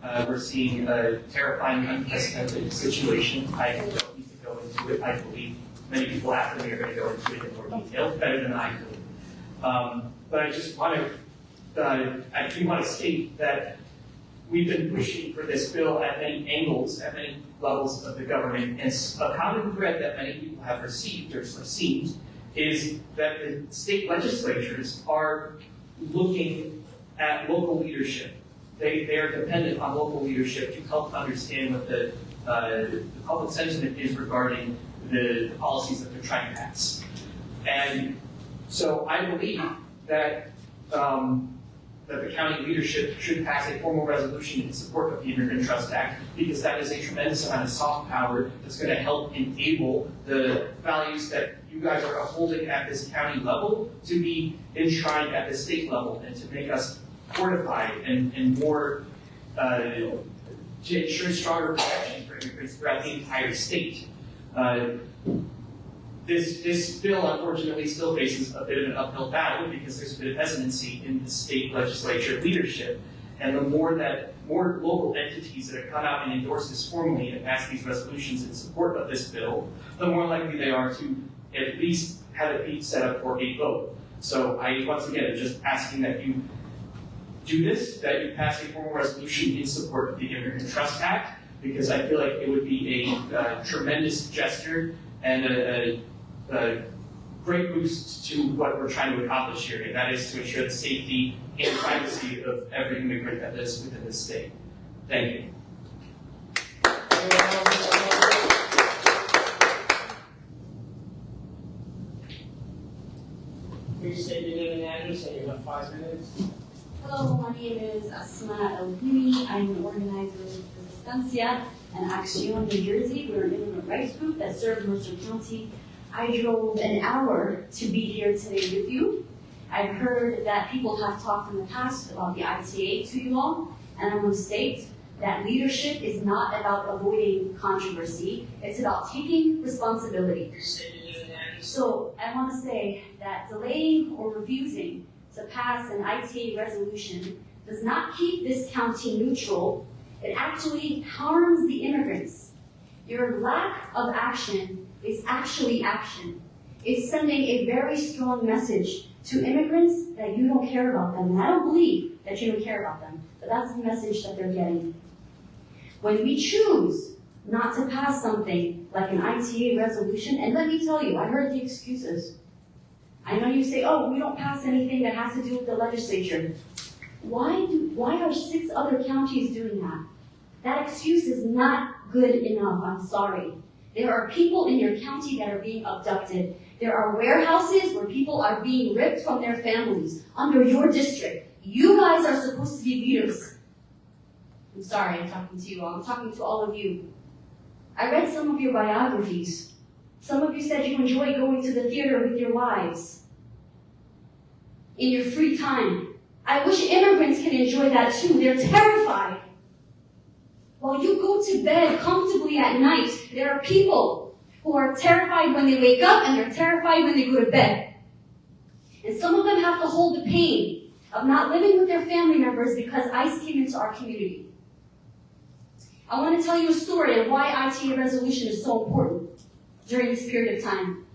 We're seeing a terrifying, unprecedented situation. I don't need to go into it. I believe many people after me are going to go into it in more detail, better than I could. But I just want to, I do want to state that we've been pushing for this bill at many angles, at many levels of the government, and a common thread that many people have received or seen is that the state legislatures are looking at local leadership. They are dependent on local leadership to help understand what the public sentiment is regarding the policies that they're trying to pass. And so I believe that that the county leadership should pass a formal resolution in support of the Immigrant Trust Act, because that is a tremendous amount of soft power that's going to help enable the values that you guys are upholding at this county level to be enshrined at the state level, and to make us fortified and more, to ensure stronger protection for immigrants throughout the entire state. This bill, unfortunately, still faces a bit of an uphill battle because there's a bit of hesitancy in the state legislature leadership. And the more local entities that have come out and endorse this formally and pass these resolutions in support of this bill, the more likely they are to at least have it be set up for a vote. So I, once again, am just asking that you do this, that you pass a formal resolution in support of the Immigrant Trust Act, because I feel like it would be a tremendous gesture and a great boost to what we're trying to accomplish here, and that is to ensure the safety and privacy of every immigrant that lives within the state. Thank you. Please state your name and address, and you have 5 minutes. Hello, my name is Asma El-Himi. I'm an organizer with Resistencia and Acción New Jersey. We're an immigrant rights group that serves Mercer County. I drove an hour to be here today with you. I've heard that people have talked in the past about the ITA to you all, and I want to state that leadership is not about avoiding controversy. It's about taking responsibility. So I want to say that delaying or refusing to pass an ITA resolution does not keep this county neutral. It actually harms the immigrants. Your lack of action is actually action. It's sending a very strong message to immigrants that you don't care about them. And I don't believe that you don't care about them, but that's the message that they're getting. When we choose not to pass something like an ITA resolution, and let me tell you, I heard the excuses. I know you say, oh, we don't pass anything that has to do with the legislature. Why are 6 other counties doing that? That excuse is not good enough, I'm sorry. There are people in your county that are being abducted. There are warehouses where people are being ripped from their families under your district. You guys are supposed to be leaders. I'm sorry, I'm talking to you all. I'm talking to all of you. I read some of your biographies. Some of you said you enjoy going to the theater with your wives in your free time. I wish immigrants can enjoy that too. They're terrified. While you go to bed comfortably at night, there are people who are terrified when they wake up, and they're terrified when they go to bed. And some of them have to hold the pain of not living with their family members because ICE came into our community. I want to tell you a story of why ITA resolution is so important during this period of time.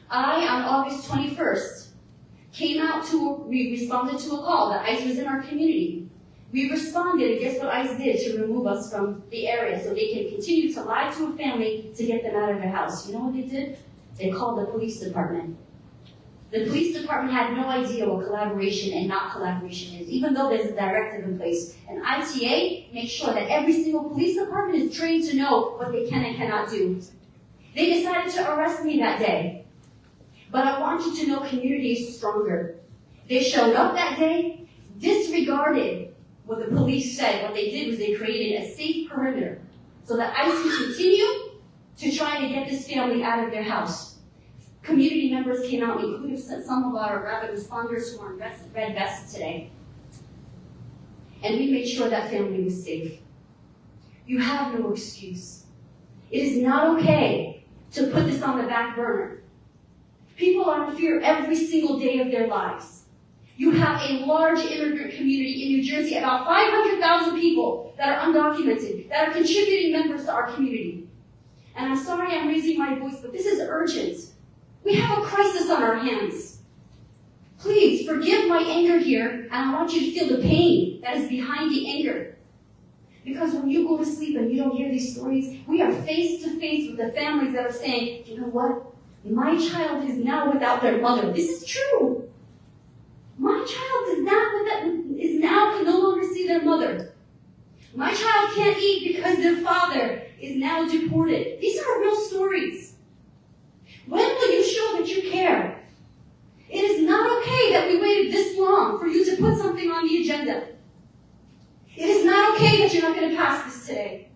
I, on August 21st, we responded to a call that ICE was in our community. We responded, and guess what ICE did to remove us from the area so they can continue to lie to a family to get them out of their house? You know what they did? They called the police department. The police department had no idea what collaboration and not collaboration is, even though there's a directive in place. And ITA makes sure that every single police department is trained to know what they can and cannot do. They decided to arrest me that day. But I want you to know community is stronger. They showed up that day, disregarded what the police said. What they did was they created a safe perimeter so that ICE can continue to try to get this family out of their house. Community members came out, including some of our rapid responders who are in red vests today. And we made sure that family was safe. You have no excuse. It is not okay to put this on the back burner. People are in fear every single day of their lives. You have a large immigrant community in New Jersey, about 500,000 people that are undocumented, that are contributing members to our community. And I'm sorry I'm raising my voice, but this is urgent. We have a crisis on our hands. Please forgive my anger here, and I want you to feel the pain that is behind the anger. Because when you go to sleep and you don't hear these stories, we are face to face with the families that are saying, you know what? My child is now without their mother. This is true. My child is now can no longer see their mother. My child can't eat because their father is now deported. These are real stories. When will you show that you care? It is not okay that we waited this long for you to put something on the agenda. It is not okay that you're not going to pass this today.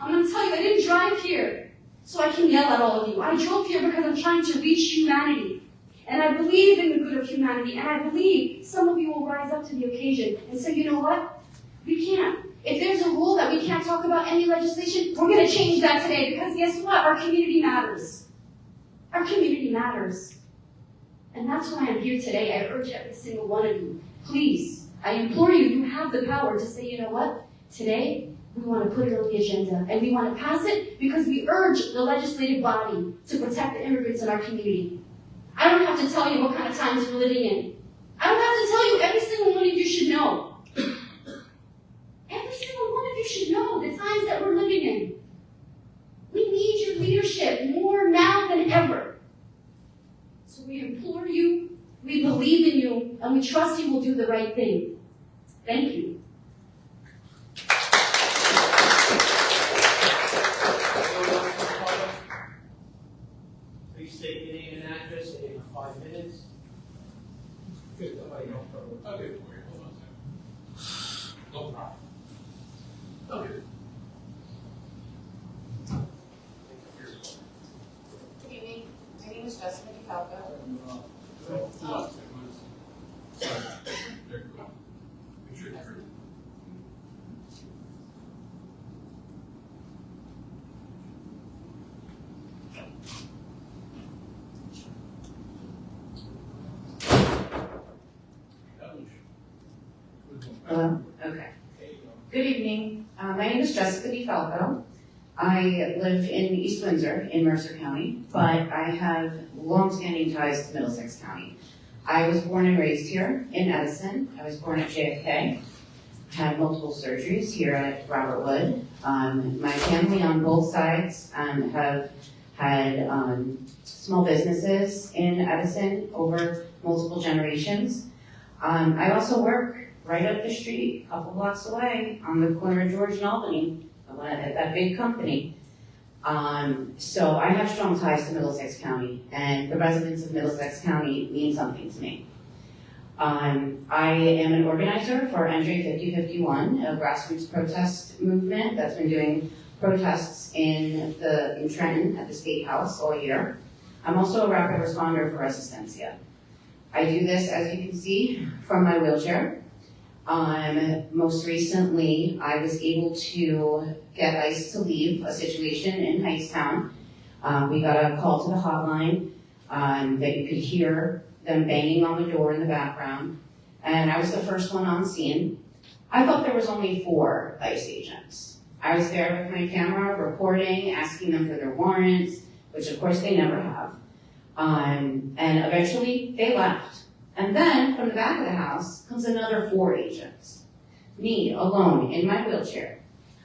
I'm going to tell you, I didn't drive here so I can yell at all of you. I drove here because I'm trying to reach humanity. And I believe in the good of humanity. And I believe some of you will rise up to the occasion and say, you know what? We can't. If there's a rule that we can't talk about any legislation, we're going to change that today. Because guess what? Our community matters. Our community matters. And that's why I'm here today. I urge every single one of you, please, I implore you, you have the power to say, you know what? Today, we want to put it on the agenda. And we want to pass it because we urge the legislative body to protect the immigrants in our community. I don't have to tell you what kind of times we're living in. I don't have to tell you, every single one of you should know. Every single one of you should know the times that we're living in. We need your leadership more now than ever. So we implore you, we believe in you, and we trust you will do the right thing. Thank you. Please state your name and address in 5 minutes. Good, nobody, no problem. I'll do it for you, hold on a second. No problem. Okay. Good evening. My name is Jessica DeFalco. Hello? Okay. Good evening. My name is Jessica DeFalco. I live in East Windsor in Mercer County, but I have long-standing ties to Middlesex County. I was born and raised here in Edison. I was born at JFK. Had multiple surgeries here at Robert Wood. My family on both sides have had small businesses in Edison over multiple generations. I also work right up the street, a couple blocks away, on the corner of George and Albany, at that big company. So I have strong ties to Middlesex County, and the residents of Middlesex County mean something to me. I am an organizer for NJ 5051, a grassroots protest movement that's been doing protests in Trenton at the State House all year. I'm also a rapid responder for Resistencia. I do this, as you can see, from my wheelchair. Most recently, I was able to get ICE to leave a situation in Hightstown. We got a call to the hotline that you could hear them banging on the door in the background, and I was the first one on scene. I thought there was only 4 ICE agents. I was there with my camera, recording, asking them for their warrants, which of course they never have. And eventually they left. And then, from the back of the house, comes another 4 agents. Me, alone, in my wheelchair,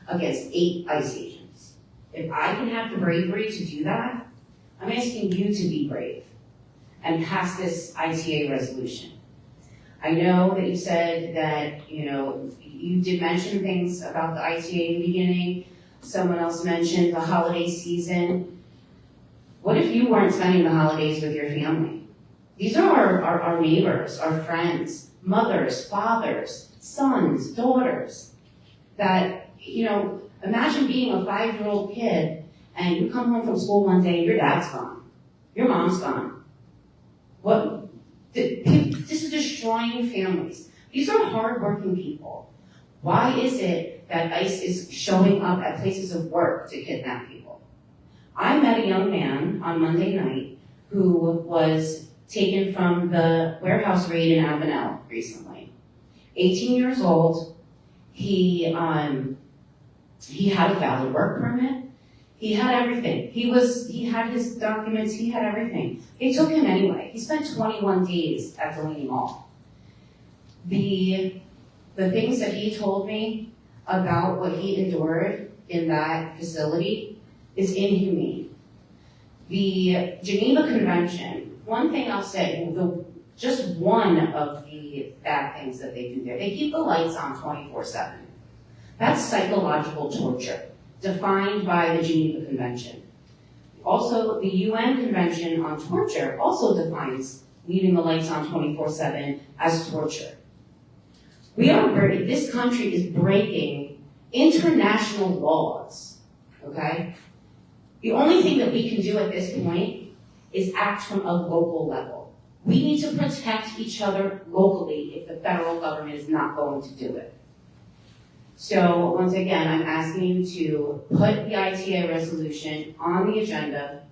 against 8 ICE agents. If I can have the bravery to do that, I'm asking you to be brave and pass this ITA resolution. I know that you said that, you did mention things about the ITA in the beginning. Someone else mentioned the holiday season. What if you weren't spending the holidays with your family? These are our neighbors, our friends, mothers, fathers, sons, daughters, that, imagine being a 5-year-old kid and you come home from school one day and your dad's gone, your mom's gone. This is destroying families. These are hardworking people. Why is it that ICE is showing up at places of work to kidnap people? I met a young man on Monday night who was taken from the warehouse raid in Avenel recently. 18 years old, he had a valid work permit, he had everything. He had his documents, he had everything. They took him anyway. He spent 21 days at Delaney Mall. The things that he told me about what he endured in that facility is inhumane. The Geneva Convention, one thing I'll say, just one of the bad things that they do there, they keep the lights on 24/7. That's psychological torture, defined by the Geneva Convention. Also, the UN Convention on Torture also defines leaving the lights on 24/7 as torture. This country is breaking international laws, okay? The only thing that we can do at this point is act from a local level. We need to protect each other locally if the federal government is not going to do it. So once again, I'm asking you to put the ITA resolution on the agenda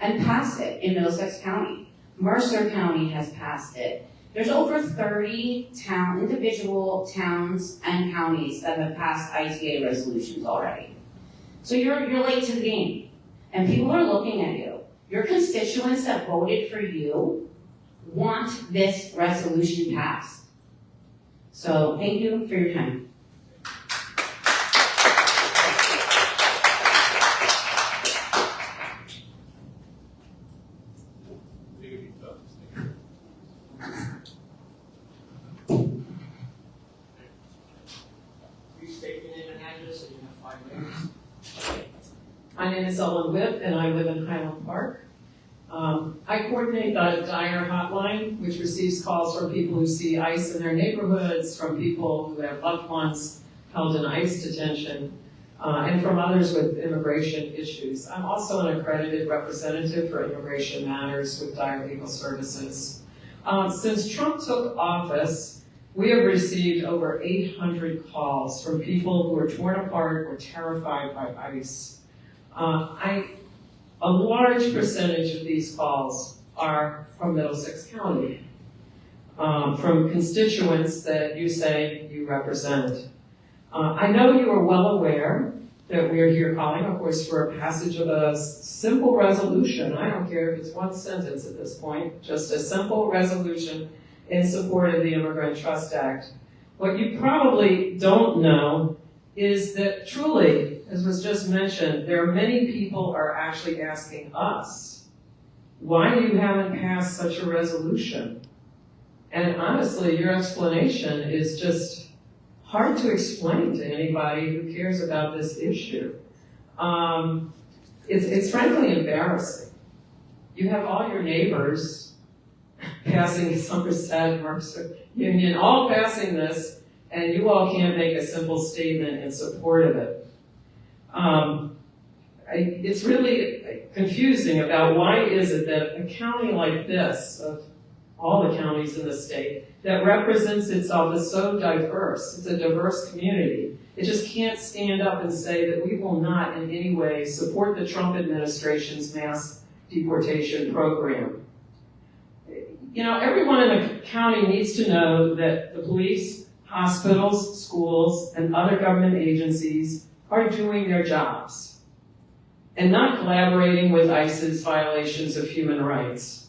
and pass it in Middlesex County. Mercer County has passed it. There's over 30 individual towns and counties that have passed ITA resolutions already. So you're late to the game, and people are looking at you. Your constituents that voted for you want this resolution passed. So thank you for your time. Please state your name and address, and you have 5 minutes. My name is Ellen Whipp, and I live in Highland Park. I coordinate the Dire Hotline, which receives calls from people who see ICE in their neighborhoods, from people who have loved ones held in ICE detention, and from others with immigration issues. I'm also an accredited representative for immigration matters with Dire Legal Services. Since Trump took office, we have received over 800 calls from people who are torn apart or terrified by ICE. A large percentage of these calls are from Middlesex County, from constituents that you say you represent. I know you are well aware that we are here calling, of course, for a passage of a simple resolution. I don't care if it's one sentence at this point, just a simple resolution in support of the Immigrant Trust Act. What you probably don't know is that truly, as was just mentioned, there are many people are actually asking us, why you haven't passed such a resolution? And honestly, your explanation is just hard to explain to anybody who cares about this issue. It's frankly embarrassing. You have all your neighbors passing Somerset, Mercer, Union, all passing this, and you all can't make a simple statement in support of it. It's really confusing about why is it that a county like this, of all the counties in the state, that represents itself as so diverse, it's a diverse community, it just can't stand up and say that we will not in any way support the Trump administration's mass deportation program. You know, everyone in the county needs to know that the police, hospitals, schools, and other government agencies are doing their jobs and not collaborating with ICE's violations of human rights.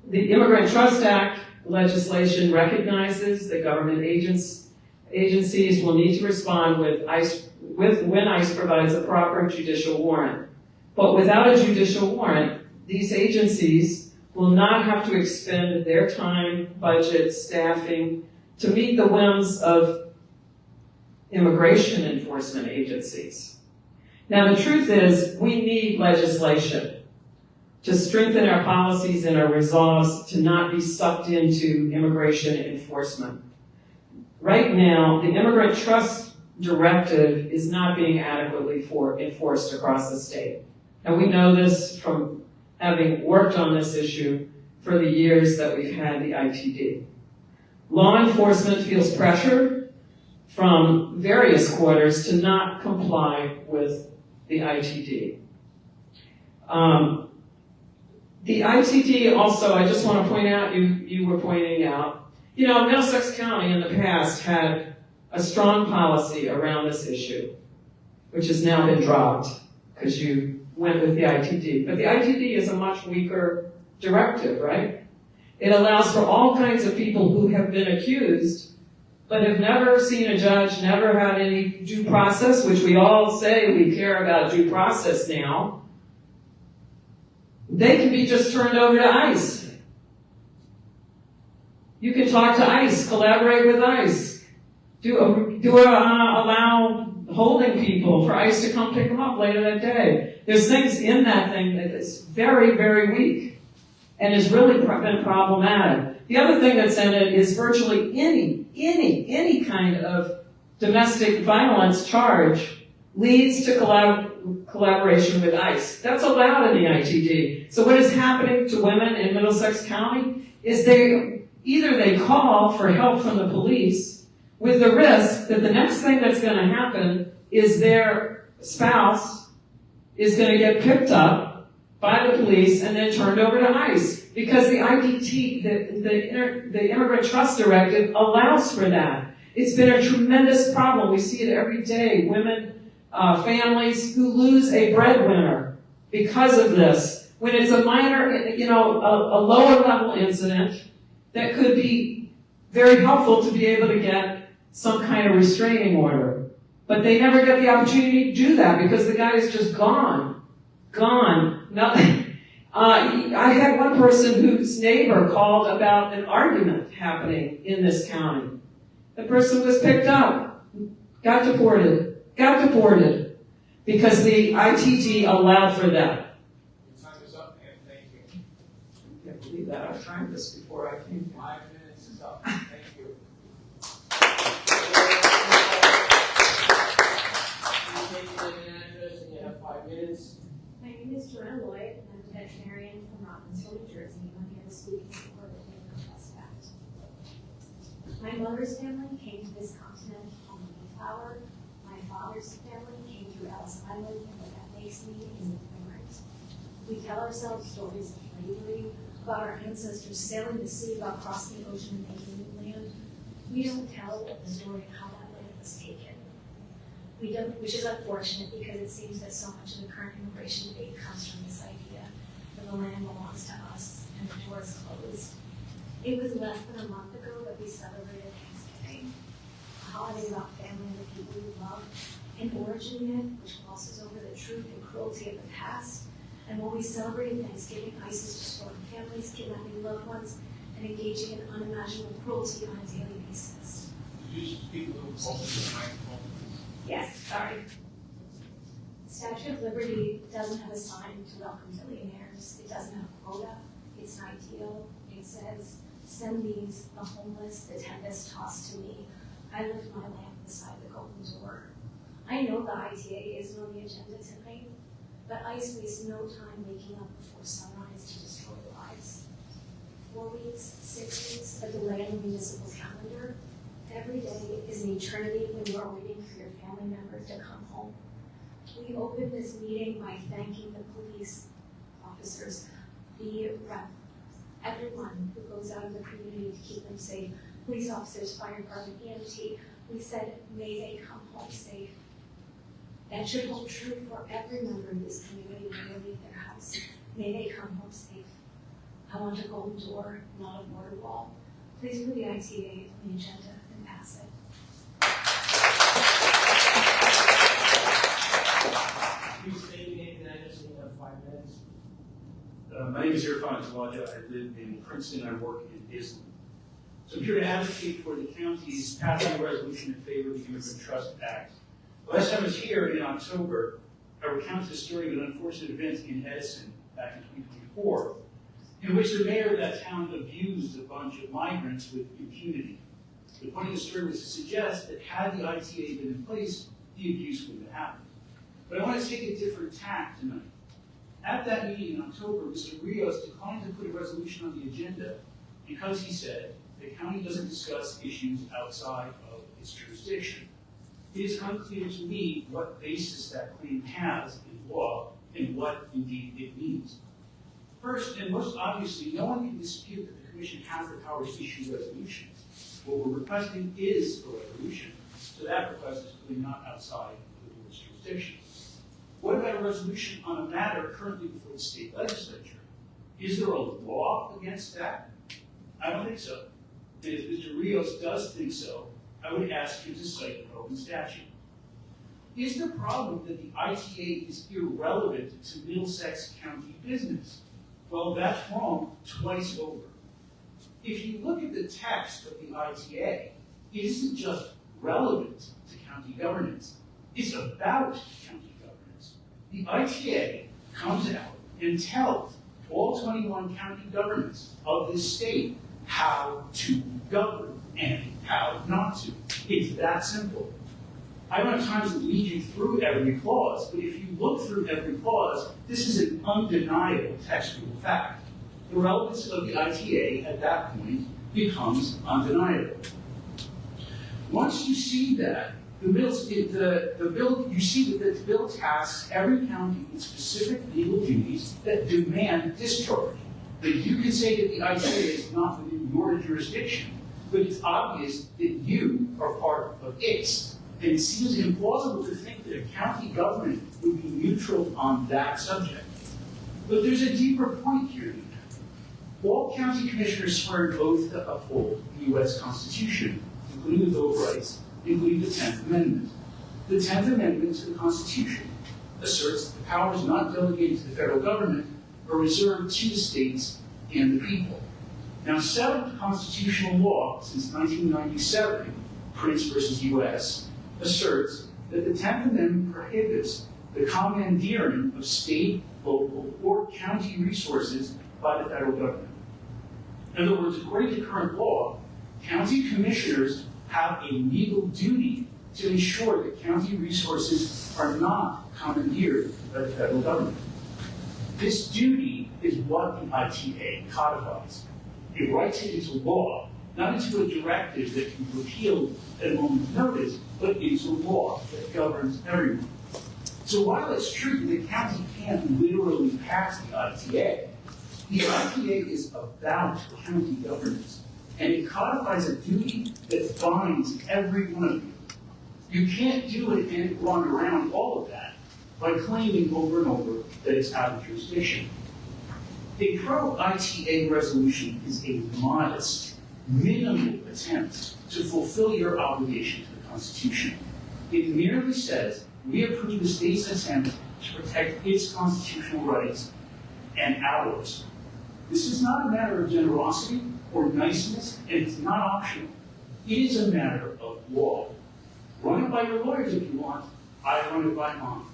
The Immigrant Trust Act legislation recognizes that government agencies will need to respond when ICE provides a proper judicial warrant. But without a judicial warrant, these agencies will not have to expend their time, budget, staffing to meet the whims of immigration enforcement agencies. Now, the truth is, we need legislation to strengthen our policies and our resolves to not be sucked into immigration enforcement. Right now, the Immigrant Trust Directive is not being adequately enforced across the state. And we know this from having worked on this issue for the years that we've had the ITD. Law enforcement feels pressure from various quarters to not comply with the ITD. The ITD also, I just want to point out, you were pointing out, you know, Middlesex County in the past had a strong policy around this issue, which has now been dropped because you went with the ITD. But the ITD is a much weaker directive, right? It allows for all kinds of people who have been accused but have never seen a judge, never had any due process, which we all say we care about due process now. They can be just turned over to ICE. You can talk to ICE, collaborate with ICE, allow holding people for ICE to come pick them up later that day. There's things in that thing that is very, very weak and has really been problematic. The other thing that's in it is virtually any kind of domestic violence charge leads to collaboration with ICE. That's allowed in the ITD. So what is happening to women in Middlesex County is they call for help from the police with the risk that the next thing that's going to happen is their spouse is going to get picked up by the police and then turned over to ICE. Because the IDT, the Immigrant Trust Directive allows for that. It's been a tremendous problem. We see it every day. Women, families who lose a breadwinner because of this. When it's a minor, a lower level incident that could be very helpful to be able to get some kind of restraining order. But they never get the opportunity to do that because the guy is just gone. I had one person whose neighbor called about an argument happening in this county. The person was picked up, got deported, because the ITG allowed for that. Your time is up, man. Thank you. I can't believe that. I was trying this before I came here. 5 minutes is up. Thank you. Please state your name and address, and you have 5 minutes. My name is Joanna Lloyd, and I'm a veterinarian from Robbinsville, New Jersey. I'm here to speak in support of the Immigrant Trust Act. My mother's family came to this continent on the Mayflower. My father's family came through Ellis Island, and what that makes me is an immigrant. We tell ourselves stories of bravery, about our ancestors sailing the sea, about crossing the ocean and making new land. We don't tell the story of how that land was taken. We don't, which is unfortunate because it seems that so much of the current immigration debate comes from this idea that the land belongs to us and the doors closed. It was less than a month ago that we celebrated Thanksgiving, a holiday about family and the people we love, an origin myth which glosses over the truth and cruelty of the past. And while we celebrated Thanksgiving, ICE is destroying families, kidnapping loved ones, and engaging in unimaginable cruelty on a daily basis. Could you speak a little closer to the microphone? Yes, sorry. Statue of Liberty doesn't have a sign to welcome billionaires. It doesn't have a quota. It's an ideal. It says, send these, the homeless, the tempest tossed to me. I lift my lamp beside the golden door. I know the ITA isn't on the agenda tonight, but ICE wastes no time waking up before sunrise to destroy lives. 4 weeks, 6 weeks, a delay in the municipal calendar. Every day is an eternity when you are waiting for your family member to come home. We open this meeting by thanking the police officers, the rep, everyone who goes out in the community to keep them safe. Police officers, fire department, EMT. We said, may they come home safe. That should hold true for every member of this community when they leave their house. May they come home safe. I want a golden door, not a border wall. Please put the ITA on the agenda and pass it. Please state your name and address, and you have 5 minutes. My name is Irfan Tawaja. I live in Princeton. I work in Islip. So I'm here to advocate for the county's passing a resolution in favor of the Immigrant Trust Act. Last time I was here in October, I recounted the story of an unfortunate event in Edison back in 2024, in which the mayor of that town abused a bunch of migrants with impunity. The point of the story was to suggest that had the ITA been in place, the abuse wouldn't have happened. But I want to take a different tack tonight. At that meeting in October, Mr. Rios declined to put a resolution on the agenda because he said the county doesn't discuss issues outside of its jurisdiction. It is unclear to me what basis that claim has in law and what indeed it means. First, and most obviously, no one can dispute that the Commission has the power to issue resolutions. What we're requesting is a resolution, so that request is really not outside the board's jurisdiction. What about a resolution on a matter currently before the state legislature? Is there a law against that? I don't think so. And if Mr. Rios does think so, I would ask him to cite the relevant statute. Is the problem that the ITA is irrelevant to Middlesex County business? Well, that's wrong twice over. If you look at the text of the ITA, it isn't just relevant to county governance. It's about county governance. The ITA comes out and tells all 21 county governments of this state how to govern and how not to. It's that simple. I don't have time to lead you through every clause, but if you look through every clause, this is an undeniable textual fact. The relevance of the ITA at that point becomes undeniable. Once you see that, you see that the bill tasks every county with specific legal duties that demand discharge. But you can say that the ITA is not within your jurisdiction, but it's obvious that you are part of its. And it seems implausible to think that a county government would be neutral on that subject. But there's a deeper point here. All county commissioners swear an oath to uphold the U.S. Constitution, including the Bill of Rights, including the 10th Amendment. The 10th Amendment to the Constitution asserts that the powers not delegated to the federal government are reserved to the states and the people. Now, settled constitutional law since 1997, Prince versus U.S., asserts that the 10th Amendment prohibits the commandeering of state, local, or county resources by the federal government. In other words, according to current law, county commissioners have a legal duty to ensure that county resources are not commandeered by the federal government. This duty is what the ITA codifies. It writes it into law, not into a directive that can be repealed at a moment's notice, but into law that governs everyone. So while it's true that the county can't literally pass the ITA is about county governance, and it codifies a duty that binds every one of you. You can't do it and run around all of that by claiming over and over that it's out of jurisdiction. A pro-ITA resolution is a modest, minimal attempt to fulfill your obligation to the Constitution. It merely says, we approve the state's attempt to protect its constitutional rights and ours. This is not a matter of generosity or niceness, and it's not optional. It is a matter of law. Run it by your lawyers if you want. I run it by mine.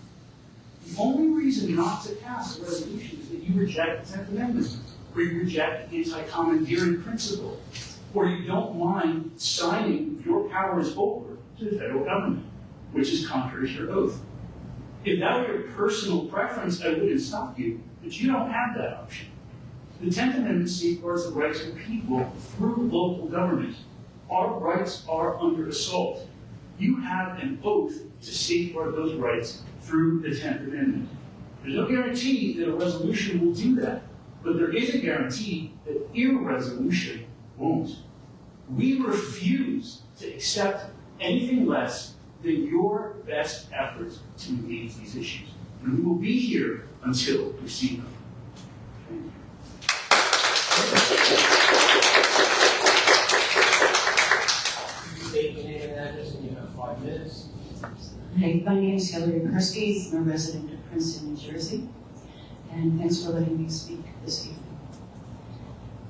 The only reason not to pass a resolution is that you reject the 10th Amendment, or you reject anti-commandeering principle, or you don't mind signing your powers over to the federal government, which is contrary to your oath. If that were your personal preference, I wouldn't stop you, but you don't have that option. The 10th Amendment safeguards the rights of people through local government. Our rights are under assault. You have an oath to safeguard those rights through the 10th Amendment. There's no guarantee that a resolution will do that, but there is a guarantee that irresolution won't. We refuse to accept anything less than your best efforts to engage these issues. And we will be here until we see them. State your name and address, and you have 5 minutes. Hi, my name is Hillary Persky. I'm a resident of Princeton, New Jersey. And thanks for letting me speak this evening.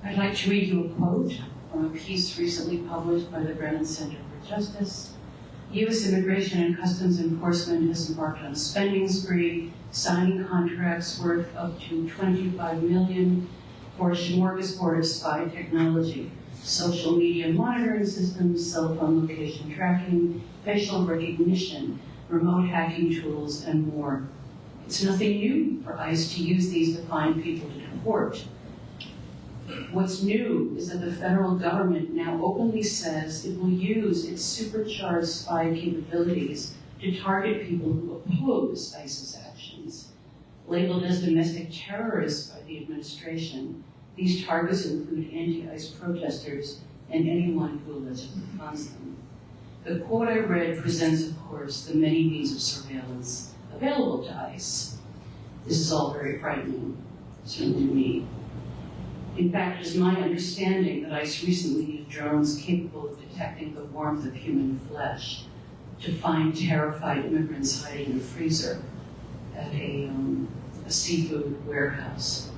I'd like to read you a quote from a piece recently published by the Brennan Center for Justice. U.S. Immigration and Customs Enforcement has embarked on a spending spree, signing contracts worth up to $25 million for a smorgasbord of spy technology, social media monitoring systems, cell phone location tracking, facial recognition, remote hacking tools, and more. It's nothing new for ICE to use these to find people to deport. What's new is that the federal government now openly says it will use its supercharged spy capabilities to target people who oppose ICE's actions, Labeled as domestic terrorists by the administration, these targets include anti-ICE protesters and anyone who allegedly funds them. The quote I read presents, of course, the many means of surveillance available to ICE. This is all very frightening, certainly to me. In fact, it is my understanding that ICE recently used drones capable of detecting the warmth of human flesh to find terrified immigrants hiding in a freezer at a seafood warehouse.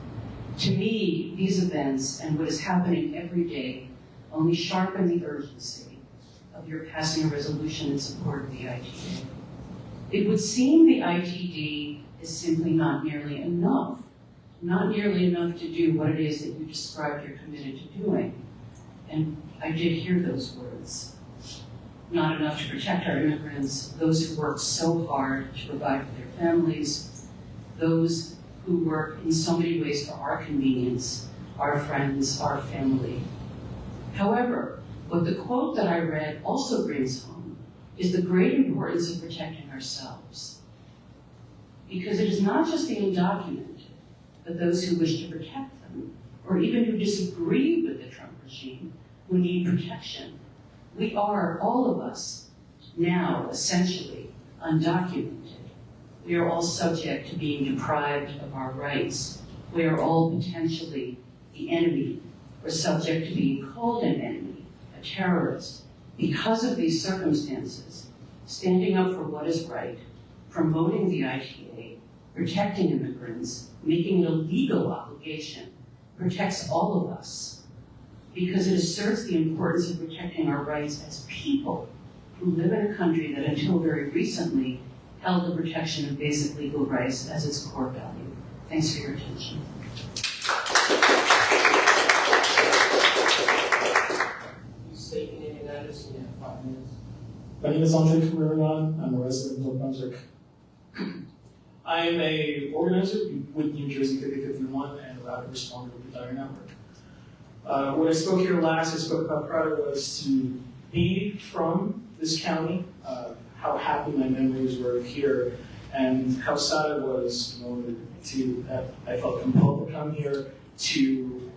To me, these events and what is happening every day only sharpen the urgency of your passing a resolution in support of the ITA. It would seem the ITD is simply not nearly enough to do what it is that you described you're committed to doing. And I did hear those words. Not enough to protect our immigrants, those who work so hard to provide for their families, those who work in so many ways for our convenience, our friends, our family. However, what the quote that I read also brings home is the great importance of protecting ourselves. Because it is not just the undocumented, but those who wish to protect them, or even who disagree with the Trump regime, who need protection. We are, all of us, now essentially undocumented. We are all subject to being deprived of our rights. We are all potentially the enemy, or subject to being called an enemy, a terrorist. Because of these circumstances, standing up for what is right, promoting the ITA, protecting immigrants, making it a legal obligation, protects all of us. Because it asserts the importance of protecting our rights as people who live in a country that until very recently held the protection of basic legal rights as its core value. Thanks for your attention. You state your name and address, and you have 5 minutes. My name is Andre Kamirian. I'm a resident of Brunswick. I am a organizer with New Jersey 5051 and a rapid responder with the Dire Network. When I spoke here last, I spoke about how proud I was to be from this county, how happy my memories were here, and how sad I was that I felt compelled to come here to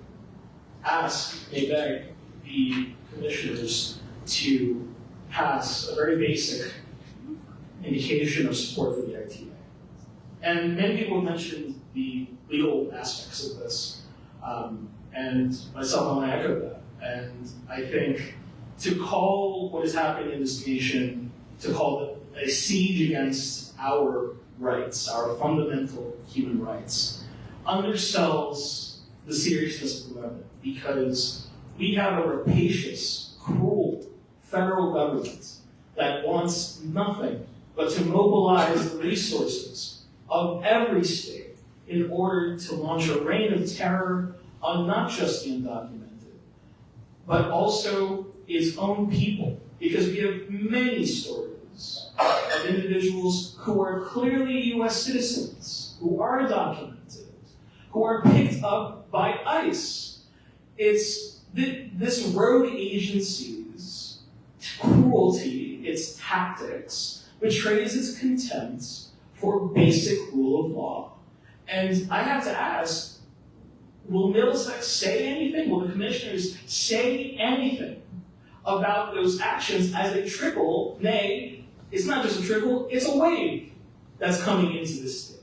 ask, beg the commissioners to pass a very basic indication of support for the ITA. And many people mentioned the legal aspects of this. And myself, I want to echo that. And I think to call what is happening in this nation, to call it a siege against our rights, our fundamental human rights, undersells the seriousness of the moment, because we have a rapacious, cruel federal government that wants nothing but to mobilize the resources of every state in order to launch a reign of terror on not just the undocumented, but also its own people. Because we have many stories of individuals who are clearly U.S. citizens, who are documented, who are picked up by ICE. It's this rogue agency's cruelty, its tactics, betrays its contempt for basic rule of law. And I have to ask, will Middlesex say anything? Will the commissioners say anything about those actions as they trickle? Nay, it's not just a trickle, it's a wave that's coming into this state.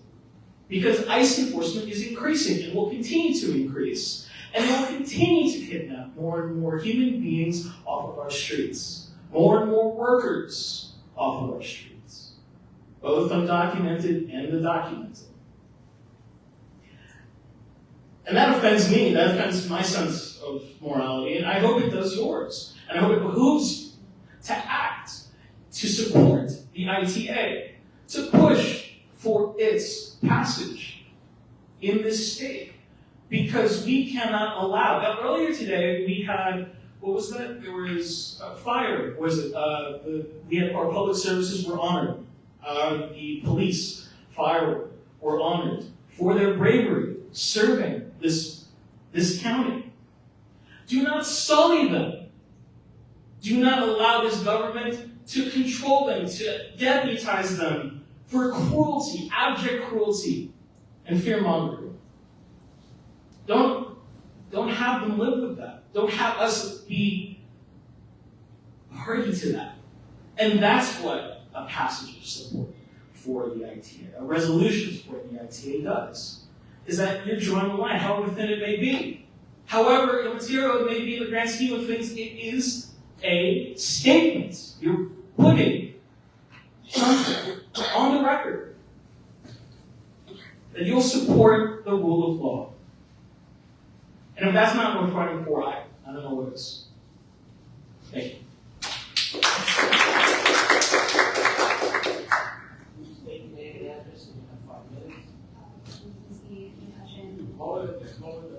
Because ICE enforcement is increasing and will continue to increase. And they will continue to kidnap more and more human beings off of our streets. More and more workers off of our streets. Both undocumented and the documented. And that offends me, that offends my sense of morality, and I hope it does yours. And I hope it behooves you to act, to support the ITA, to push for its passage in this state. Because we cannot allow. Now, earlier today, we had, what was that? There was fire, was it? We had our public services were honored. The police, fire were honored for their bravery, serving this county. Do not sully them. Do not allow this government to control them, to deputize them for cruelty, abject cruelty, and fear-mongering. Don't have them live with that. Don't have us be party to that. And that's what a passage of support for the ITA, a resolution supporting the ITA does, is that you're drawing the line, however thin it may be. However immaterial it may be in the grand scheme of things, it is a statement. You're putting something on the record that you'll support the rule of law. And if that's not what we're fighting for, I don't know what is. Thank you. State your name and address, and you have 5 minutes. Hold it, just hold it.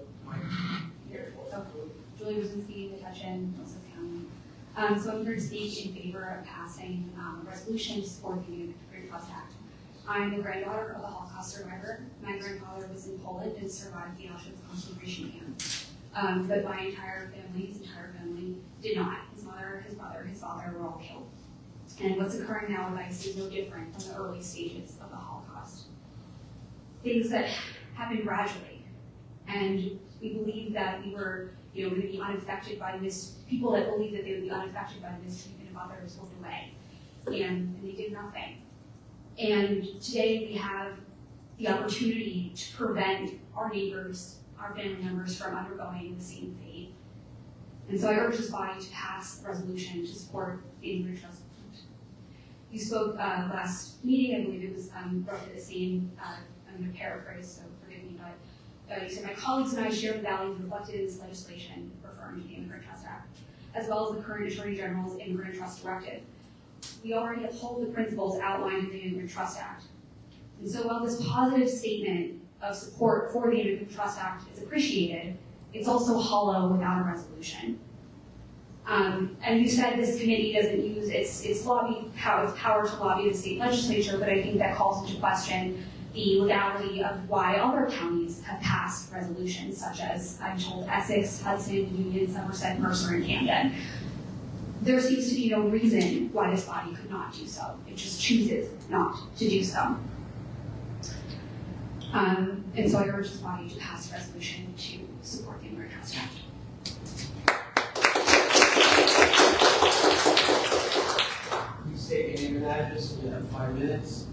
Julie Brzezinski, Metuchen, Middlesex County. So I'm here to speak in favor of passing a resolution to support the Immigrant Trust Act. I'm the granddaughter of a Holocaust survivor. My grandfather was in Poland and survived the Auschwitz concentration camp. But my entire family, his entire family, did not. His mother, his brother, his father were all killed. And what's occurring now with ICE is no different from the early stages of the Holocaust. Things that happened gradually. And we believe that we were going to be unaffected by this. People that believed that they would be unaffected by the mistreatment of others moved away. And they did nothing. And today we have the opportunity to prevent our neighbors, our family members from undergoing the same fate. And so I urge this body to pass a resolution to support the Immigrant Trust Act. You spoke last meeting, I believe it was roughly the same. I'm going to paraphrase, so forgive me, but you said, my colleagues and I share the values reflected in this legislation, referring to the Immigrant Trust Act, as well as the current Attorney General's Immigrant Trust Directive. We already uphold the principles outlined in the Immigrant Trust Act. And so while this positive statement of support for the Immigrant Trust Act is appreciated, it's also hollow without a resolution. And you said this committee doesn't use its power to lobby the state legislature, but I think that calls into question the legality of why other counties have passed resolutions, such as, I'm told, Essex, Hudson, Union, Somerset, Mercer, and Camden. There seems to be no reason why this body could not do so. It just chooses not to do so. And so I urge this body to pass a resolution to support the Immigrant Trust Act. Please state your name and address, and you have 5 minutes.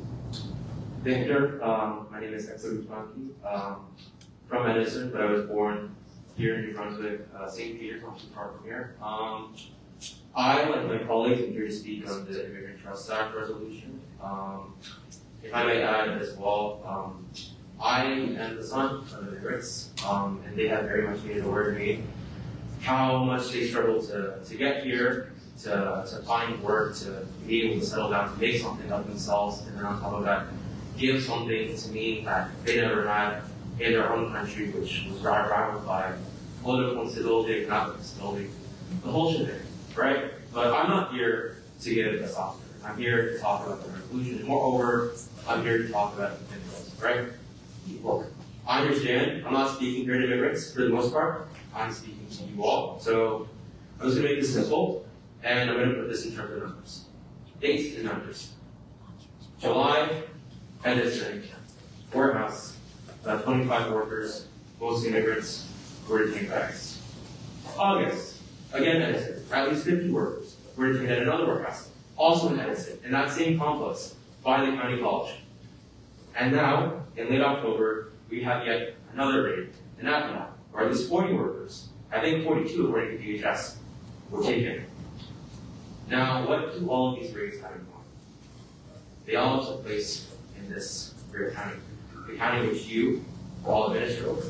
Thank you. My name is Hector from Edison, but I was born here in New Brunswick, St. Peter's, not too far from here. I, like my colleagues, am here to speak on the Immigrant Trust Act resolution. If I may add as well, I am the son of immigrants, and they have very much made it aware to me how much they struggle to get here, to find work, to be able to settle down, to make something of themselves, and then on top of that, give something to me that they never had in their own country, which was rivaled by political instability, economic instability, the whole shit, right? But I'm not here to give a soft answer. I'm here to talk about the resolution, and moreover, I'm here to talk about immigrants, right? Look, I understand, I'm not speaking here to immigrants for the most part, I'm speaking to you all. So I'm just going to make this simple, and I'm going to put this in terms of numbers. Dates and numbers. July, Edison, warehouse, about 25 workers, mostly immigrants, were detained by ICE. August, again Edison, at least 50 workers were detained at another warehouse, also in Edison, in that same complex, by the county college. And now, in late October, we have yet another raid in Atlanta, where at least 40 workers, I think 42 according to DHS, were taken. Now, what do all of these raids have in common? They all took place in this great county, the county which you all administer over.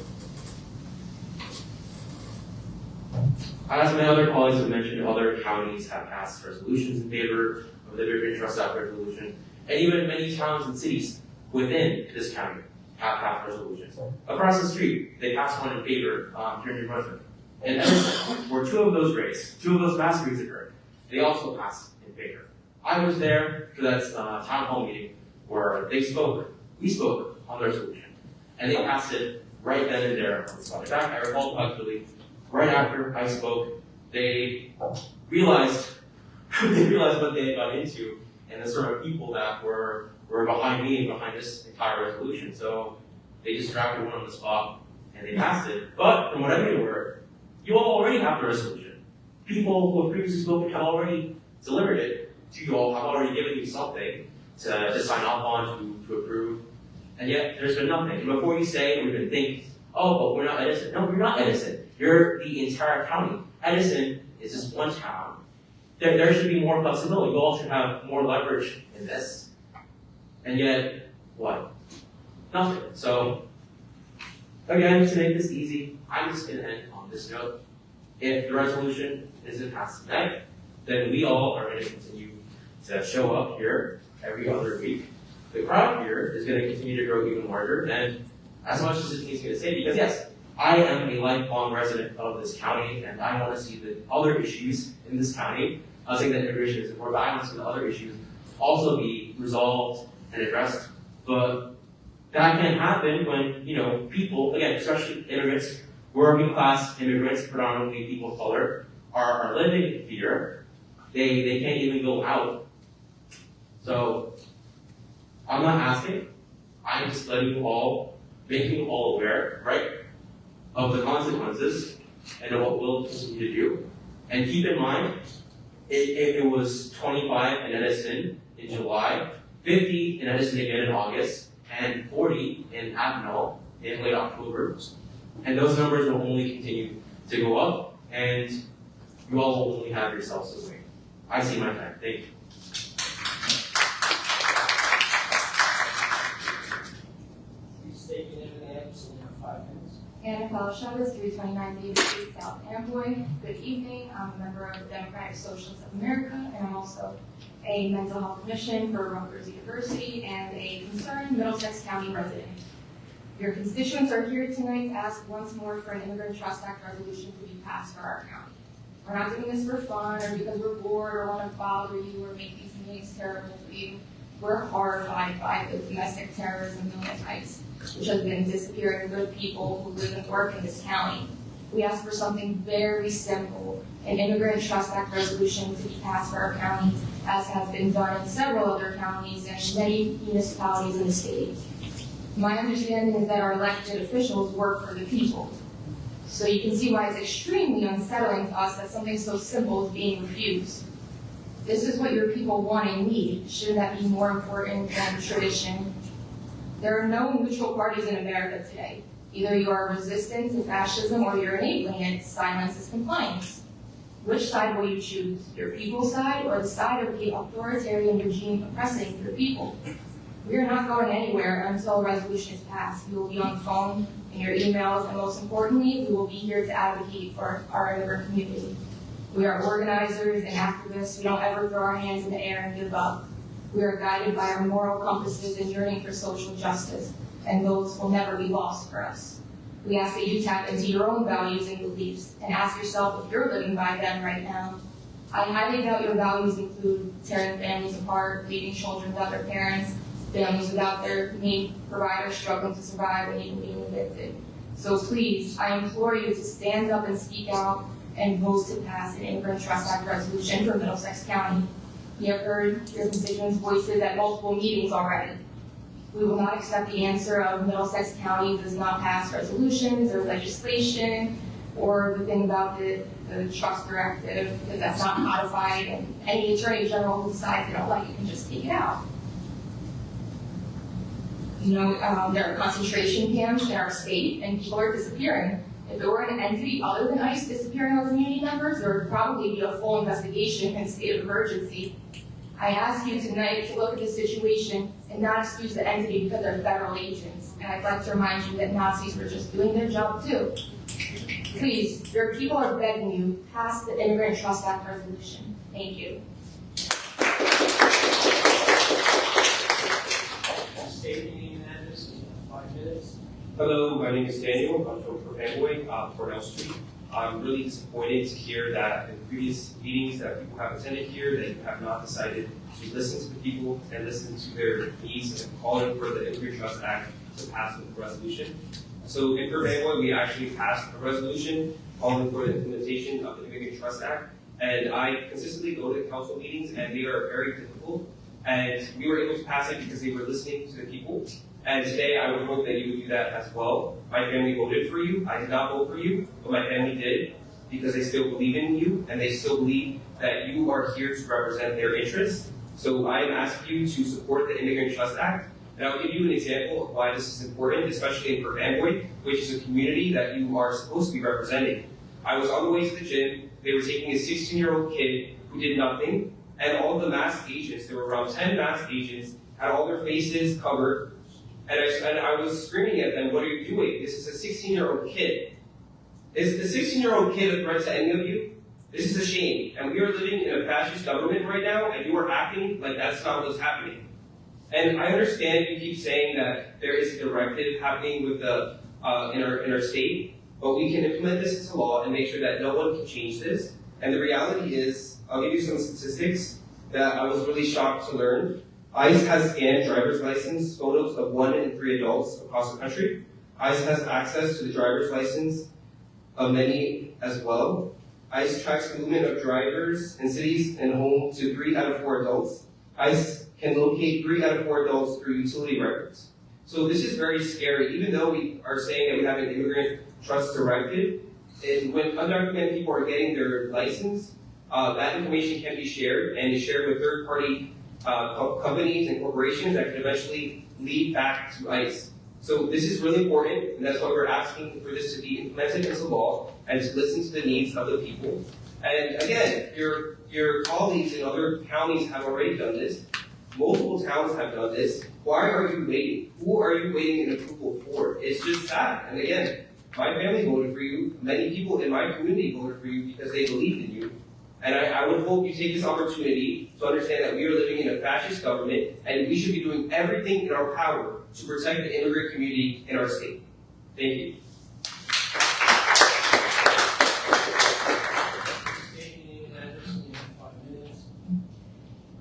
As my other colleagues have mentioned, other counties have passed resolutions in favor of the Immigrant Trust Act resolution, and even many towns and cities within this county have passed resolutions. Across the street, they passed one in favor here in New Brunswick. In Edison, where two of those mass raids occurred, they also passed in favor. I was there for that town hall meeting where we spoke on the resolution, and they passed it right then and there on the spot. In fact, I recall actually, right after I spoke, they realized what they had got into and the sort of people that were behind me and behind this entire resolution. So They just drafted one on the spot and they passed it. But from what I've been aware, you all already have the resolution. People who have previously spoken have already delivered it to you all, have already given you something to sign off on, to approve. And yet, there's been nothing. And before you say or even think, oh, but we're not Edison. No, you're not Edison. You're the entire county. Edison is just one town. There should be more flexibility. You all should have more leverage in this. And yet, what? Nothing. So, again, to make this easy, I'm just going to end on this note. If the resolution isn't passed tonight, then we all are going to continue to show up here every other week. The crowd here is going to continue to grow even larger, and as much as it's going to say, because yes, I am a lifelong resident of this county, and I want to see the other issues in this county. I was saying that immigration is important, but I want to see the other issues also be resolved and addressed. But that can't happen when, people, again, especially immigrants, working class immigrants, predominantly people of color, are living in fear. They can't even go out. So, I'm not asking, I'm just letting you all, making you all aware, right, of the consequences and of what we'll continue to do. And keep in mind, it was 25 in Edison in July, 50 in Edison again in August, and 40 in Avenel in late October. And those numbers will only continue to go up, and you all will only have yourselves to blame. I see my time. Thank you. Please state your name and address, and you have 5 minutes. Anna Chavez, 329 Davis Street, South Amboy. Good evening. I'm a member of the Democratic Socialists of America, and I'm also a mental health clinician for Rutgers University and a concerned Middlesex County resident. Your constituents are here tonight to ask once more for an Immigrant Trust Act resolution to be passed for our county. We're not doing this for fun or because we're bored or want to bother you or make these meetings terrible for you. We're horrified by the domestic terrorism known as ICE, which has been disappearing good people who live and work in this county. We ask for something very simple, an Immigrant Trust Act resolution to be passed for our county, as has been done in several other counties and many municipalities in the state. My understanding is that our elected officials work for the people. So you can see why it's extremely unsettling to us that something so simple is being refused. This is what your people want and need. Shouldn't that be more important than tradition? There are no neutral parties in America today. Either you are resistant to fascism or you're enabling it. Silence is compliance. Which side will you choose? Your people's side or the side of the authoritarian regime oppressing your people? We are not going anywhere until a resolution is passed. We will be on the phone, in your emails, and most importantly, we will be here to advocate for our immigrant community. We are organizers and activists. We don't ever throw our hands in the air and give up. We are guided by our moral compasses and yearning for social justice, and those will never be lost for us. We ask that you tap into your own values and beliefs and ask yourself if you're living by them right now. I highly doubt your values include tearing families apart, leaving children without their parents, families without their main provider struggling to survive and even being evicted. So please, I implore you to stand up and speak out and vote to pass an Immigrant Trust Act resolution for Middlesex County. You have heard your constituents' voices at multiple meetings already. We will not accept the answer of Middlesex County does not pass resolutions or legislation or the thing about the trust directive, because that's not codified, and any attorney general who decides they don't like it can just take it out. There are concentration camps in our state, and people are disappearing. If there were an entity other than ICE disappearing our community members, there would probably be a full investigation and state of emergency. I ask you tonight to look at the situation and not excuse the entity because they're federal agents. And I'd like to remind you that Nazis were just doing their job too. Please, your people are begging you, pass the Immigrant Trust Act resolution. Thank you. State your name and address, and you have 5 minutes. Hello, my name is Daniel. I'm from Amboy, Cornell Street. I'm really disappointed to hear that in previous meetings that people have attended here, that you have not decided to listen to the people and listen to their needs and calling for the Immigrant Trust Act to pass with a resolution. So in Amboy, we actually passed a resolution calling for the implementation of the Immigrant Trust Act. And I consistently go to council meetings, and they are very difficult. And we were able to pass it because they were listening to the people. And today I would hope that you would do that as well. My family voted for you. I did not vote for you, but my family did because they still believe in you and they still believe that you are here to represent their interests. So I am asking you to support the Immigrant Trust Act. And I'll give you an example of why this is important, especially in Amboy, which is a community that you are supposed to be representing. I was on the way to the gym. They were taking a 16-year-old kid who did nothing, and all the masked agents, there were around 10 masked agents, had all their faces covered, and I was screaming at them, what are you doing? This is a 16-year-old kid. Is the 16-year-old kid a threat to any of you? This is a shame. And we are living in a fascist government right now, and you are acting like that's not what's happening. And I understand you keep saying that there is a directive happening with the in our state, but we can implement this into law and make sure that no one can change this. And the reality is, I'll give you some statistics that I was really shocked to learn. ICE has scanned driver's license photos of 1 in 3 adults across the country. ICE has access to the driver's license of many as well. ICE tracks the movement of drivers in cities and home to 3 out of 4 adults. ICE can locate 3 out of 4 adults through utility records. So this is very scary. Even though we are saying that we have an immigrant trust directive, and when undocumented people are getting their license, that information can be shared and is shared with third-party companies and corporations that can eventually lead back to ICE. So this is really important, and that's why we're asking for this to be implemented into law and to listen to the needs of the people. And again, your colleagues in other counties have already done this. Multiple towns have done this. Why are you waiting? Who are you waiting in approval for? It's just sad. And again, my family voted for you. Many people in my community voted for you because they believed in you. And I would hope you take this opportunity to understand that we are living in a fascist government and we should be doing everything in our power to protect the immigrant community in our state. Thank you.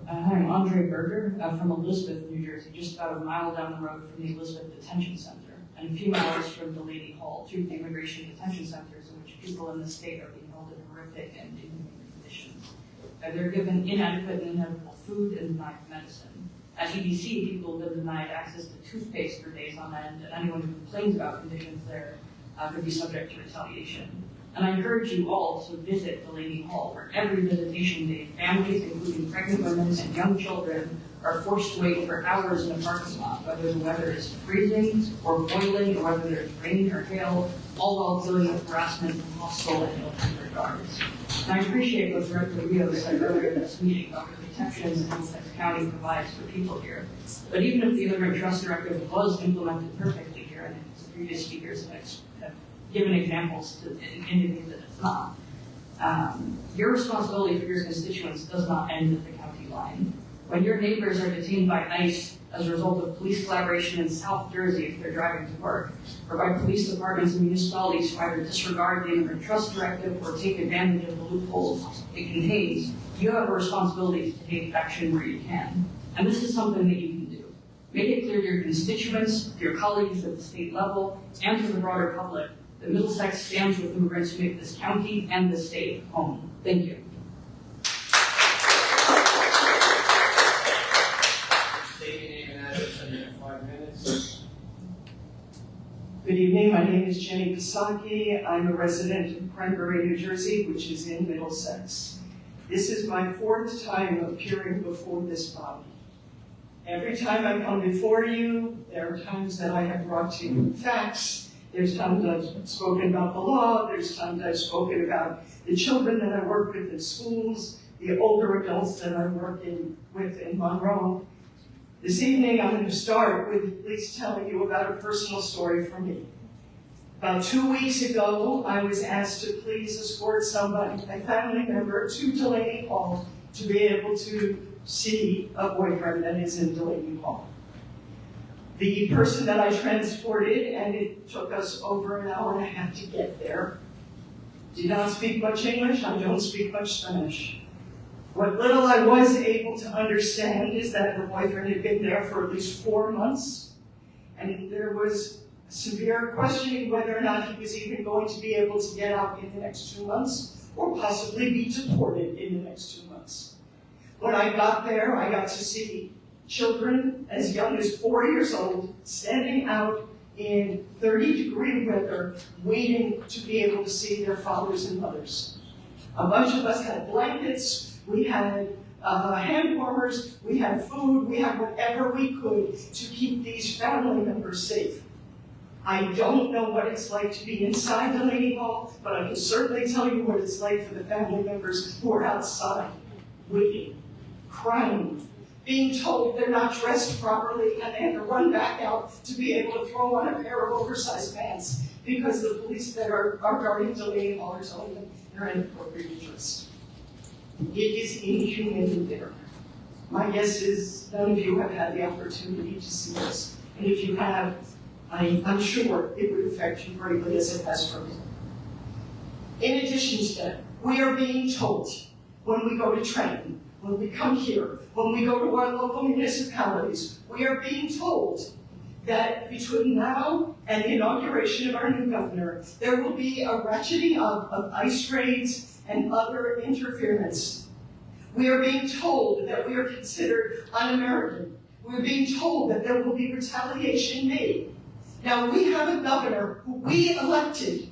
I'm Andre Berger from Elizabeth, New Jersey, just about a mile down the road from the Elizabeth Detention Center, and a few miles from Delaney Hall, two immigration detention centers in which people in the state are being held in horrific and inhumane conditions. They're given inadequate and inedible food and denied medicine. At EDC, people have been denied access to toothpaste for days on end, and anyone who complains about conditions there could be subject to retaliation. And I encourage you all to visit Delaney Hall, where every visitation day, families, including pregnant women and young children, are forced to wait for hours in a parking lot, whether the weather is freezing or boiling, or whether there's rain or hail, all while dealing with harassment from hostile and ill-tempered guards. And I appreciate what Director Rio said earlier in this meeting about the protections that Middlesex County provides for people here. But even if the Immigrant Trust Directive was implemented perfectly here, and as the previous speakers have given examples to indicate that it's not, your responsibility for your constituents does not end at the county line. When your neighbors are detained by ICE as a result of police collaboration in South Jersey if they're driving to work, or by police departments and municipalities who either disregard the Immigrant Trust Directive or take advantage of the loopholes it contains, you have a responsibility to take action where you can. And this is something that you can do. Make it clear to your constituents, to your colleagues at the state level, and to the broader public that Middlesex stands with immigrants who make this county and the state home. Thank you. State your name and address in 5 minutes. Good evening, my name is Jenny Pisaki. I'm a resident of Cranberry, New Jersey, which is in Middlesex. This is my 4th time appearing before this body. Every time I come before you, there are times that I have brought to you facts. There's times I've spoken about the law. There's times I've spoken about the children that I work with in schools, the older adults that I work with in Monroe. This evening, I'm going to start with at least telling you about a personal story from me. About 2 weeks ago, I was asked to please escort somebody, a family member, to Delaney Hall to be able to see a boyfriend that is in Delaney Hall. The person that I transported, and it took us over an hour and a half to get there, did not speak much English. I don't speak much Spanish. What little I was able to understand is that her boyfriend had been there for at least 4 months, and there was severe questioning whether or not he was even going to be able to get out in the next 2 months, or possibly be deported in the next 2 months. When I got there, I got to see children as young as 4 years old standing out in 30-degree weather waiting to be able to see their fathers and mothers. A bunch of us had blankets, we had hand warmers, we had food, we had whatever we could to keep these family members safe. I don't know what it's like to be inside the Delaney Hall, but I can certainly tell you what it's like for the family members who are outside, waiting, crying, being told they're not dressed properly and they have to run back out to be able to throw on a pair of oversized pants because the police that are guarding Delaney Hall are telling them they're inappropriately dressed. It is inhuman there. My guess is none of you have had the opportunity to see this. And if you have, I'm sure it would affect you greatly as it has for me. In addition to that, we are being told when we go to training, when we come here, when we go to our local municipalities, we are being told that between now and the inauguration of our new governor, there will be a ratcheting up of ICE raids and other interference. We are being told that we are considered un-American. We're being told that there will be retaliation made. Now, we have a governor who we elected,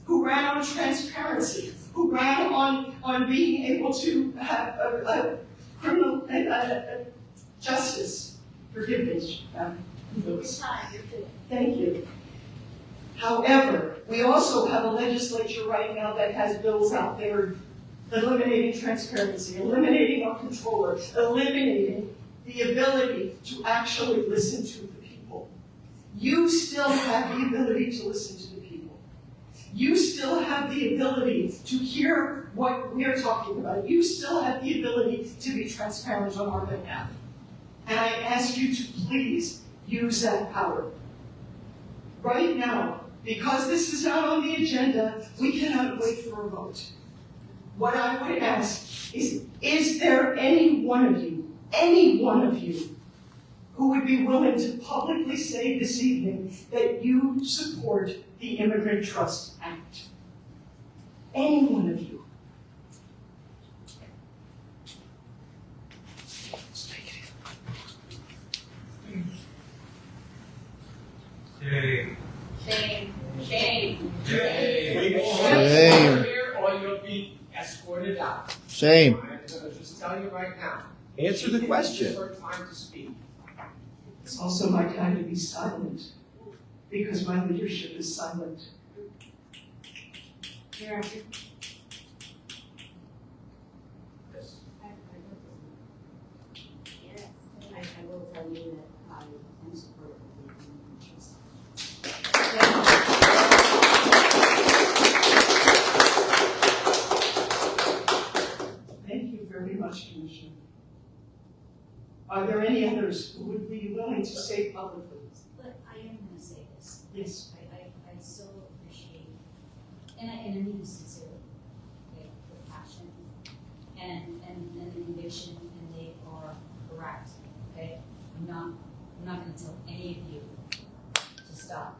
who ran on transparency, who ran on being able to have a criminal justice. Forgive me. Thank you. However, we also have a legislature right now that has bills out there eliminating transparency, eliminating our controller, eliminating the ability to actually listen to the people. You still have the ability to listen to the people. You still have the ability to hear what we're talking about. You still have the ability to be transparent on our behalf. And I ask you to please use that power. Right now, because this is not on the agenda, we cannot wait for a vote. What I would ask is there any one of you, who would be willing to publicly say this evening that you support the Immigrant Trust Act? Any one of you. Shame. Shame. Shame. Shame. Shame. Here or you'll be escorted out. Shame. I'm gonna just tell you right now. Answer the question. It's your time to speak. It's also my time to be silent, because my leadership is silent. Here, Yes. yes, I will tell you that I am supportive of the Immigrant Trust. Thank you very much, Commissioner. Are there any others who would be willing to say publicly? But I am going to say this. Yes. I so appreciate, and I mean this sincerely, okay, the passion and the conviction, and they are correct, okay? I'm not going to tell any of you to stop.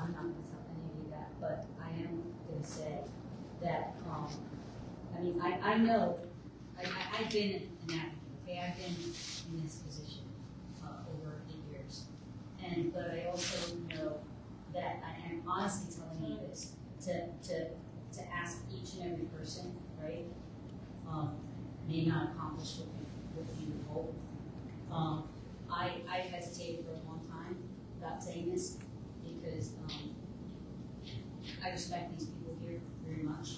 I'm not going to tell any of you that, but I am going to say that, I mean, I know, I've been an advocate, okay? I've been in this position over 8 years. But I also know that I am honestly telling you this, to ask each and every person, right, may not accomplish what you hope. I hesitated for a long time about saying this because I respect these people here very much.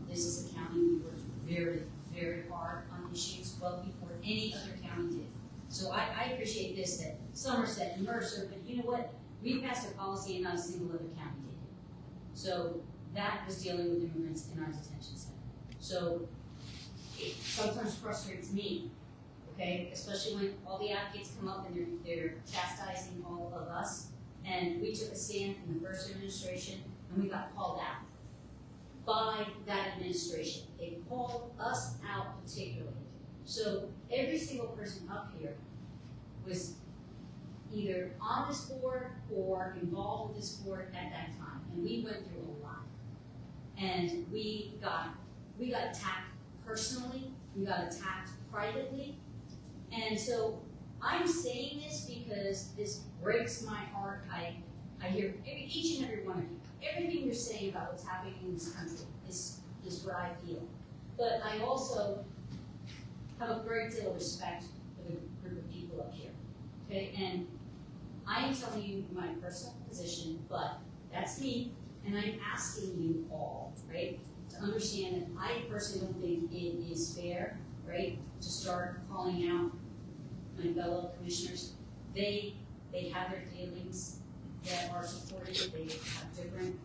This is a county we worked very, very hard on issues well before any other county did. So I appreciate this, that Somerset and Mercer, but you know what? We passed a policy and not a single other county did. So that was dealing with immigrants in our detention center. So it sometimes frustrates me, okay? Especially when all the advocates come up and they're chastising all of us. And we took a stand in the first administration and we got called out by that administration. They called us out particularly. So every single person up here was either on this board or involved with this board at that time. And we went through a lot. And we got attacked personally, we got attacked privately, And so I'm saying this because this breaks my heart. I hear each and every one of you. Everything you're saying about what's happening in this country is what I feel. But I also have a great deal of respect for the group of people up here. Okay? And I am telling you my personal position, but that's me, and I'm asking you all, right, to understand that I personally don't think it is fair, right, to start calling out my fellow commissioners. They have their feelings that are supported, they have different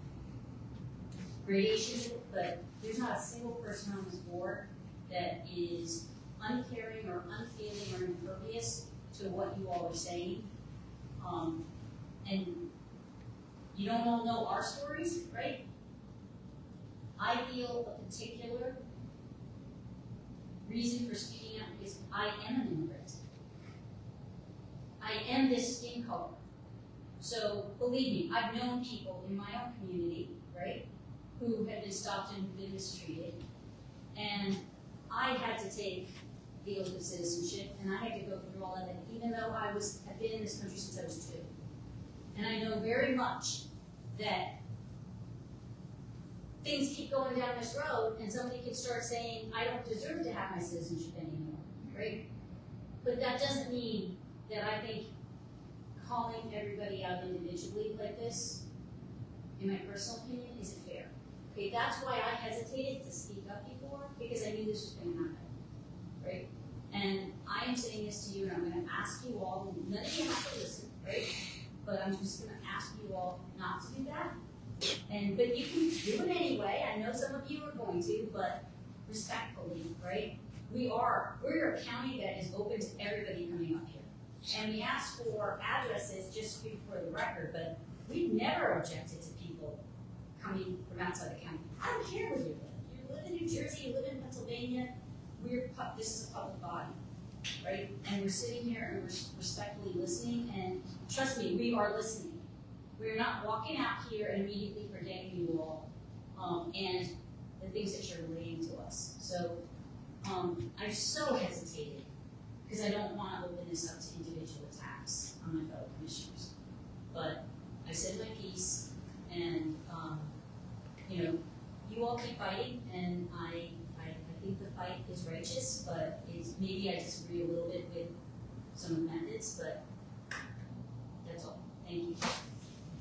gradations, but there's not a single person on this board that is uncaring or unfeeling or impervious to what you all are saying. And you don't all know our stories, right? I feel a particular reason for speaking out because I am an immigrant. I am this skin color. So believe me, I've known people in my own community, right, who have been stopped and been mistreated. And I had to take the oath of citizenship, and I had to go through all of it, even though I have been in this country since I was 2. And I know very much that things keep going down this road, and somebody can start saying, I don't deserve to have my citizenship anymore, right? But that doesn't mean that I think calling everybody out individually like this, in my personal opinion, isn't fair. Okay, that's why I hesitated to speak up before, because I knew this was going to happen, right? And I am saying this to you, and I'm going to ask you all, none of you have to listen, right? But I'm just going to ask you all not to do that. But you can do it anyway. I know some of you are going to, but respectfully, right? We're a county that is open to everybody coming up here. And we ask for addresses just for the record, but we've never objected to people coming from outside the county. I don't care where you live. You live in New Jersey, you live in Pennsylvania, this is a public body, right? And we're sitting here and we're respectfully listening, and trust me, we are listening. We're not walking out here and immediately forgetting you all and the things that you're relating to us. So I've so hesitated because I don't want to open this up to individual attacks on my fellow commissioners. But I said my piece, and you all keep fighting, and I think the fight is righteous, but maybe I disagree a little bit with some of the methods, but that's all. Thank you.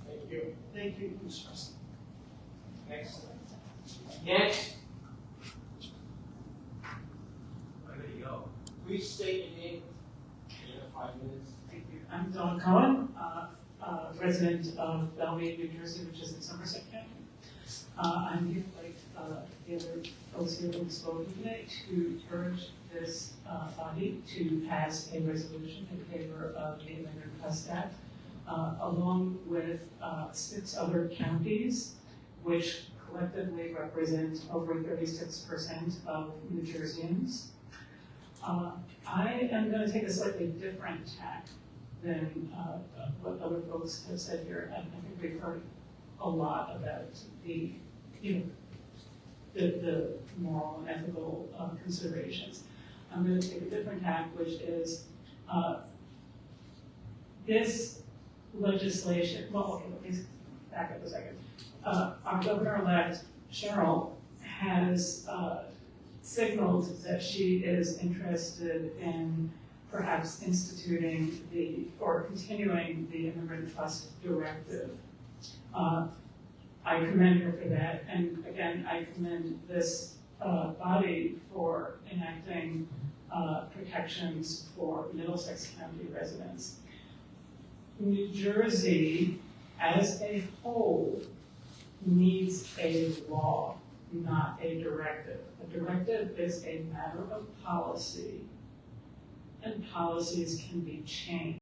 Thank you. Thank you, Ms. Preston. Next. Next. There you go. Please state your name in 5 minutes. Thank you. I'm Dawn Cohen, resident of Bellmead, New Jersey, which is in Somerset County. I'm here, like the other folks here who spoke today, to urge this body to pass a resolution in favor of the Immigrant Trust Act, along with 6 other counties, which collectively represent over 36% of New Jerseyans. I am going to take a slightly different tack than what other folks have said here. I think we've heard a lot about the moral and ethical considerations. I'm going to take a different tack, which is this legislation. Well, okay, let me back up a second. Our governor-elect Cheryl has signaled that she is interested in perhaps instituting or continuing the Immigrant Trust Directive. I commend her for that, and again, I commend this body for enacting protections for Middlesex County residents. New Jersey, as a whole, needs a law, not a directive. A directive is a matter of policy, and policies can be changed.